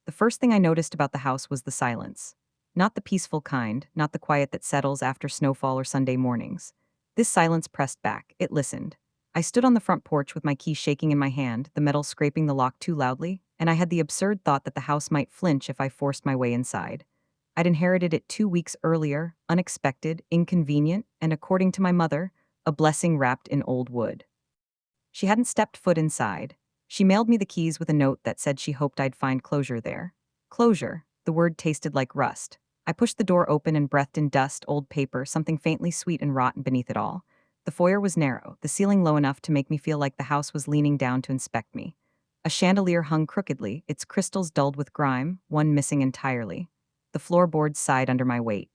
The first thing I noticed about the house was the silence. Not the peaceful kind, not the quiet that settles after snowfall or Sunday mornings. This silence pressed back, it listened. I stood on the front porch with my key shaking in my hand, the metal scraping the lock too loudly, and I had the absurd thought that the house might flinch if I forced my way inside. I'd inherited it 2 weeks earlier, unexpected, inconvenient, and according to my mother, a blessing wrapped in old wood. She hadn't stepped foot inside. She mailed me the keys with a note that said she hoped I'd find closure there. Closure. The word tasted like rust. I pushed the door open and breathed in dust, old paper, something faintly sweet and rotten beneath it all. The foyer was narrow, the ceiling low enough to make me feel like the house was leaning down to inspect me. A chandelier hung crookedly, its crystals dulled with grime, one missing entirely. The floorboards sighed under my weight.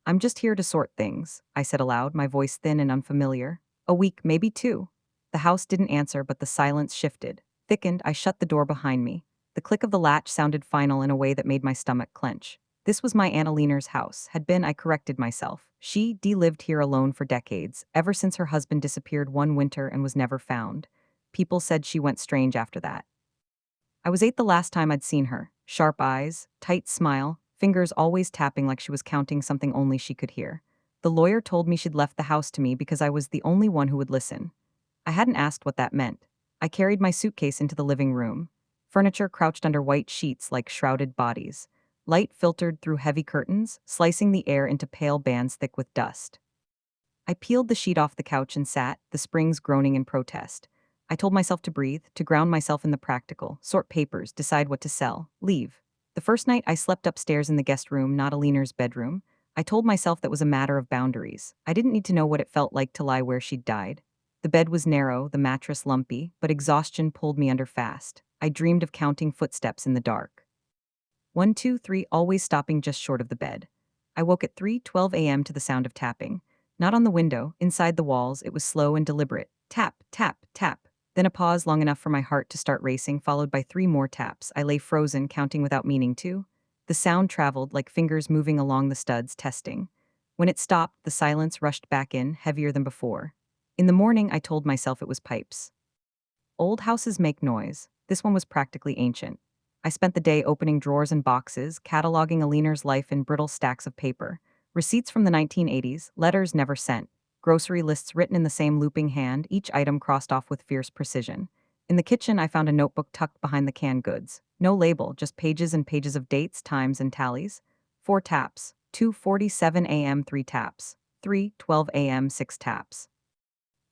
"I'm just here to sort things," I said aloud, my voice thin and unfamiliar. "A week, maybe two." The house didn't answer, but the silence shifted. Thickened, I shut the door behind me. The click of the latch sounded final in a way that made my stomach clench. This was my Aunt Aliner's house. Had been, I corrected myself. She lived here alone for decades, ever since her husband disappeared one winter and was never found. People said she went strange after that. I was 8 the last time I'd seen her. Sharp eyes, tight smile, fingers always tapping like she was counting something only she could hear. The lawyer told me she'd left the house to me because I was the only one who would listen. I hadn't asked what that meant. I carried my suitcase into the living room. Furniture crouched under white sheets like shrouded bodies. Light filtered through heavy curtains, slicing the air into pale bands thick with dust. I peeled the sheet off the couch and sat, the springs groaning in protest. I told myself to breathe, to ground myself in the practical, sort papers, decide what to sell, leave. The first night I slept upstairs in the guest room, not Aliner's bedroom. I told myself that was a matter of boundaries. I didn't need to know what it felt like to lie where she'd died. The bed was narrow, the mattress lumpy, but exhaustion pulled me under fast. I dreamed of counting footsteps in the dark. 1, 2, 3, always stopping just short of the bed. I woke at 3:12 a.m. to the sound of tapping. Not on the window, inside the walls, it was slow and deliberate. Tap, tap, tap. Then a pause long enough for my heart to start racing, followed by 3 more taps. I lay frozen, counting without meaning to. The sound traveled like fingers moving along the studs, testing. When it stopped, the silence rushed back in, heavier than before. In the morning, I told myself it was pipes. Old houses make noise. This one was practically ancient. I spent the day opening drawers and boxes, cataloging Aliner's life in brittle stacks of paper. Receipts from the 1980s, letters never sent, grocery lists written in the same looping hand, each item crossed off with fierce precision. In the kitchen, I found a notebook tucked behind the canned goods. No label, just pages and pages of dates, times, and tallies. 4 taps. 2:47 a.m., 3 taps. 3:12 a.m., 6 taps.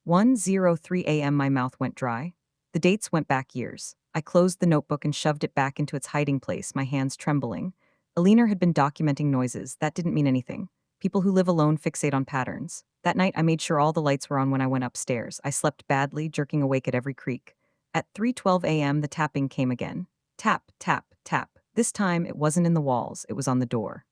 1:03 a.m. My mouth went dry. The dates went back years. I closed the notebook and shoved it back into its hiding place, my hands trembling. Aliner had been documenting noises. That didn't mean anything. People who live alone fixate on patterns. That night, I made sure all the lights were on when I went upstairs. I slept badly, jerking awake at every creak. At 3:12 a.m., the tapping came again. Tap, tap, tap. This time, it wasn't in the walls, it was on the door.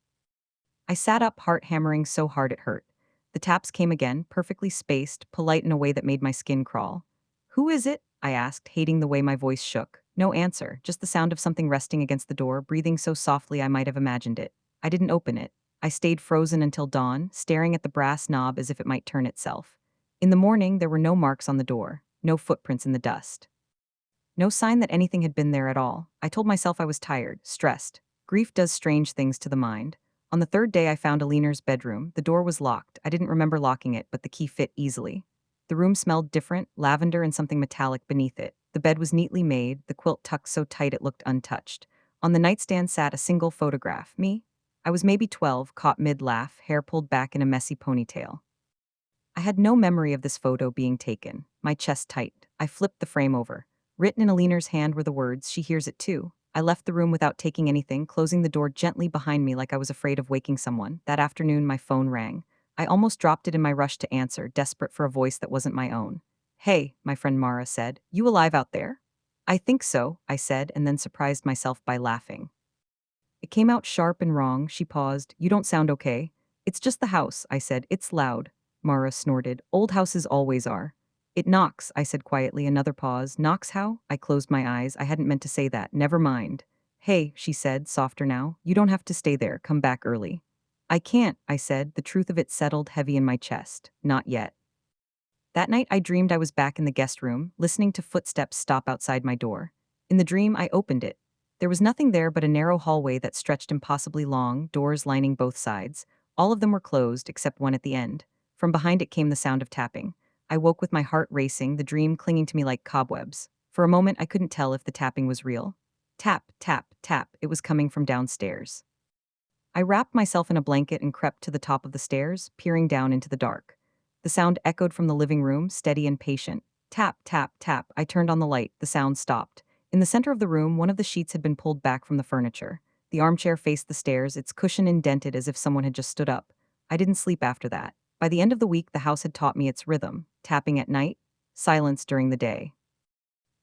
I sat up, heart hammering so hard it hurt. The taps came again, perfectly spaced, polite in a way that made my skin crawl. "Who is it?" I asked, hating the way my voice shook. No answer, just the sound of something resting against the door, breathing so softly I might have imagined it. I didn't open it. I stayed frozen until dawn, staring at the brass knob as if it might turn itself. In the morning, there were no marks on the door, no footprints in the dust. No sign that anything had been there at all. I told myself I was tired, stressed. Grief does strange things to the mind. On the third day, I found Aliner's bedroom. The door was locked. I didn't remember locking it, but the key fit easily. The room smelled different, lavender and something metallic beneath it. The bed was neatly made, the quilt tucked so tight it looked untouched. On the nightstand sat a single photograph, me. I was maybe 12, caught mid-laugh, hair pulled back in a messy ponytail. I had no memory of this photo being taken. My chest tightened. I flipped the frame over. Written in Aliner's hand were the words, "She hears it too." I left the room without taking anything, closing the door gently behind me like I was afraid of waking someone. That afternoon, my phone rang. I almost dropped it in my rush to answer, desperate for a voice that wasn't my own. "Hey," my friend Mara said. "You alive out there?" "I think so," I said, and then surprised myself by laughing. It came out sharp and wrong. She paused. "You don't sound okay." "It's just the house," I said. "It's loud." Mara snorted. "Old houses always are." "It knocks," I said quietly. Another pause. "Knocks how?" I closed my eyes. I hadn't meant to say that. Never mind. "Hey," she said, softer now. "You don't have to stay there. Come back early." "I can't," I said. The truth of it settled heavy in my chest. Not yet. That night I dreamed I was back in the guest room, listening to footsteps stop outside my door. In the dream, I opened it. There was nothing there but a narrow hallway that stretched impossibly long, doors lining both sides. All of them were closed, except one at the end. From behind it came the sound of tapping. I woke with my heart racing, the dream clinging to me like cobwebs. For a moment, I couldn't tell if the tapping was real. Tap, tap, tap, it was coming from downstairs. I wrapped myself in a blanket and crept to the top of the stairs, peering down into the dark. The sound echoed from the living room, steady and patient. Tap, tap, tap. I turned on the light. The sound stopped. In the center of the room, one of the sheets had been pulled back from the furniture. The armchair faced the stairs, its cushion indented as if someone had just stood up. I didn't sleep after that. By the end of the week, the house had taught me its rhythm: tapping at night, silence during the day.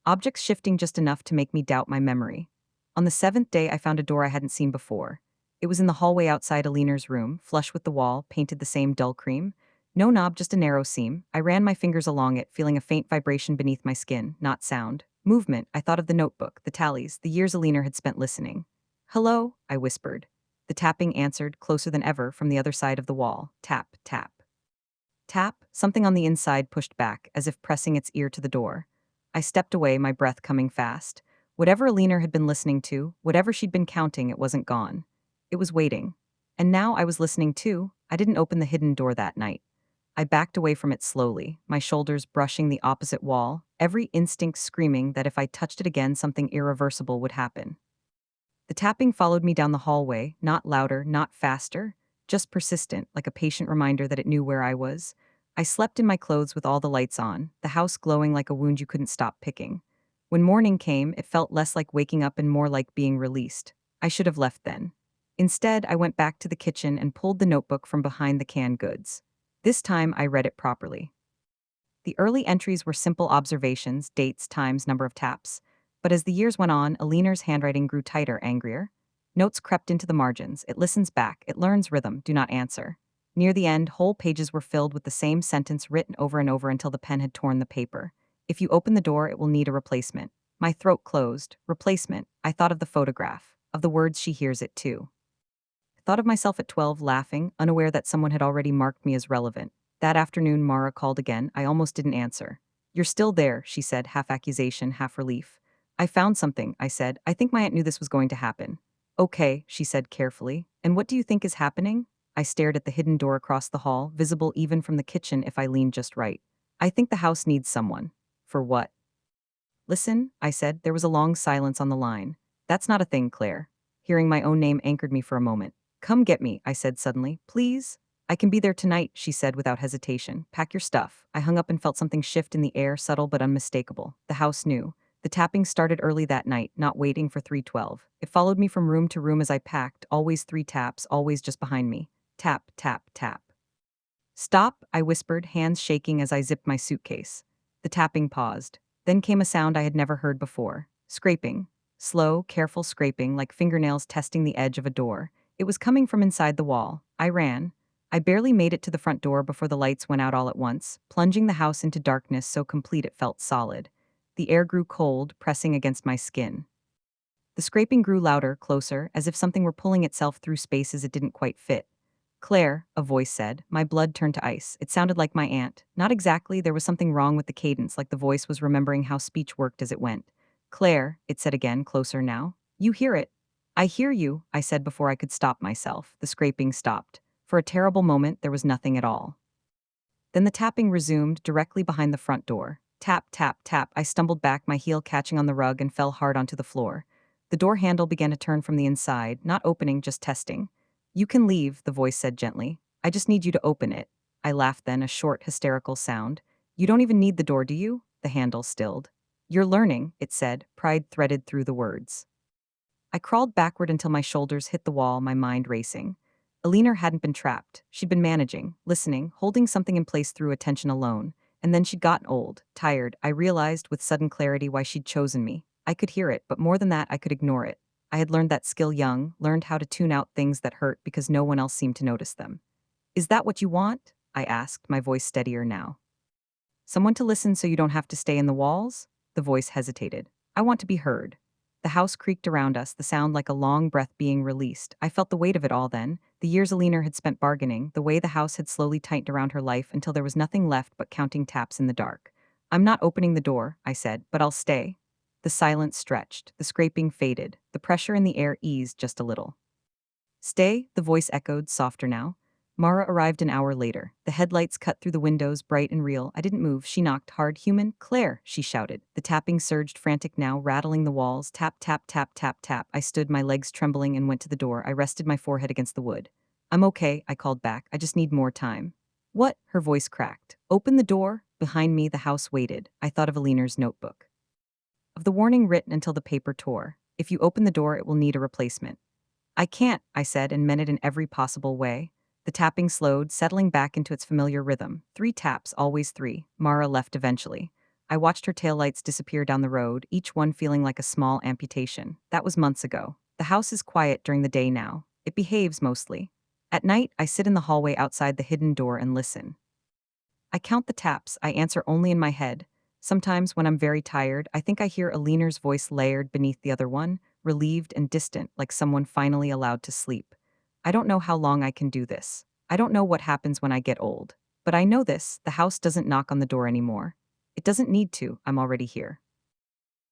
Objects shifting just enough to make me doubt my memory. On the seventh day, I found a door I hadn't seen before. It was in the hallway outside Alina's room, flush with the wall, painted the same dull cream. No knob, just a narrow seam. I ran my fingers along it, feeling a faint vibration beneath my skin, not sound. Movement. I thought of the notebook, the tallies, the years Alina had spent listening. "Hello," I whispered. The tapping answered, closer than ever, from the other side of the wall. Tap, tap. Tap, something on the inside pushed back, as if pressing its ear to the door. I stepped away, my breath coming fast. Whatever Alina had been listening to, whatever she'd been counting, it wasn't gone. It was waiting. And now I was listening too. I didn't open the hidden door that night. I backed away from it slowly, my shoulders brushing the opposite wall, every instinct screaming that if I touched it again, something irreversible would happen. The tapping followed me down the hallway, not louder, not faster, just persistent, like a patient reminder that it knew where I was. I slept in my clothes with all the lights on, the house glowing like a wound you couldn't stop picking. When morning came, it felt less like waking up and more like being released. I should have left then. Instead, I went back to the kitchen and pulled the notebook from behind the canned goods. This time, I read it properly. The early entries were simple observations: dates, times, number of taps. But as the years went on, Alina's handwriting grew tighter, angrier. Notes crept into the margins. It listens back. It learns rhythm. Do not answer. Near the end, whole pages were filled with the same sentence written over and over until the pen had torn the paper. If you open the door, it will need a replacement. My throat closed. Replacement. I thought of the photograph, of the words she hears it too. Thought of myself at 12, laughing, unaware that someone had already marked me as relevant. That afternoon, Mara called again. I almost didn't answer. "You're still there," she said, half accusation, half relief. "I found something," I said. "I think my aunt knew this was going to happen." "Okay," she said carefully. "And what do you think is happening?" I stared at the hidden door across the hall, visible even from the kitchen if I leaned just right. "I think the house needs someone." "For what?" "Listen," I said. There was a long silence on the line. "That's not a thing, Claire." Hearing my own name anchored me for a moment. "Come get me," I said suddenly. "Please?" "I can be there tonight," she said without hesitation. "Pack your stuff." I hung up and felt something shift in the air, subtle but unmistakable. The house knew. The tapping started early that night, not waiting for 3:12. It followed me from room to room as I packed, always 3 taps, always just behind me. Tap, tap, tap. "Stop," I whispered, hands shaking as I zipped my suitcase. The tapping paused. Then came a sound I had never heard before. Scraping. Slow, careful scraping, like fingernails testing the edge of a door. It was coming from inside the wall. I ran. I barely made it to the front door before the lights went out all at once, plunging the house into darkness so complete it felt solid. The air grew cold, pressing against my skin. The scraping grew louder, closer, as if something were pulling itself through spaces it didn't quite fit. "Claire," a voice said. My blood turned to ice. It sounded like my aunt. Not exactly, there was something wrong with the cadence, like the voice was remembering how speech worked as it went. "Claire," it said again, closer now. "You hear it?" "I hear you," I said before I could stop myself. The scraping stopped. For a terrible moment, there was nothing at all. Then the tapping resumed, directly behind the front door. Tap, tap, tap. I stumbled back, my heel catching on the rug, and fell hard onto the floor. The door handle began to turn from the inside, not opening, just testing. "You can leave," the voice said gently. "I just need you to open it." I laughed then, a short, hysterical sound. "You don't even need the door, do you?" The handle stilled. "You're learning," it said, pride threaded through the words. I crawled backward until my shoulders hit the wall, my mind racing. Alina hadn't been trapped. She'd been managing, listening, holding something in place through attention alone. And then she'd gotten old, tired. I realized with sudden clarity why she'd chosen me. I could hear it, but more than that, I could ignore it. I had learned that skill young, learned how to tune out things that hurt because no one else seemed to notice them. "Is that what you want?" I asked, my voice steadier now. "Someone to listen so you don't have to stay in the walls?" The voice hesitated. "I want to be heard." The house creaked around us, the sound like a long breath being released. I felt the weight of it all then, the years Alina had spent bargaining, the way the house had slowly tightened around her life until there was nothing left but counting taps in the dark. "I'm not opening the door," I said, "but I'll stay." The silence stretched, the scraping faded, the pressure in the air eased just a little. Stay, the voice echoed, softer now. Mara arrived an hour later. The headlights cut through the windows, bright and real. I didn't move. She knocked hard. Human, Claire, she shouted. The tapping surged, frantic now, rattling the walls. Tap, tap, tap, tap, tap. I stood, my legs trembling, and went to the door. I rested my forehead against the wood. I'm okay, I called back. I just need more time. What? Her voice cracked. Open the door. Behind me, the house waited. I thought of Alina's notebook. Of the warning written until the paper tore. If you open the door, it will need a replacement. I can't, I said, and meant it in every possible way. The tapping slowed, settling back into its familiar rhythm. 3 taps, always 3. Mara left eventually. I watched her taillights disappear down the road, each one feeling like a small amputation. That was months ago. The house is quiet during the day now. It behaves mostly. At night, I sit in the hallway outside the hidden door and listen. I count the taps, I answer only in my head. Sometimes, when I'm very tired, I think I hear Aliner's voice layered beneath the other one, relieved and distant, like someone finally allowed to sleep. I don't know how long I can do this. I don't know what happens when I get old. But I know this, the house doesn't knock on the door anymore. It doesn't need to, I'm already here.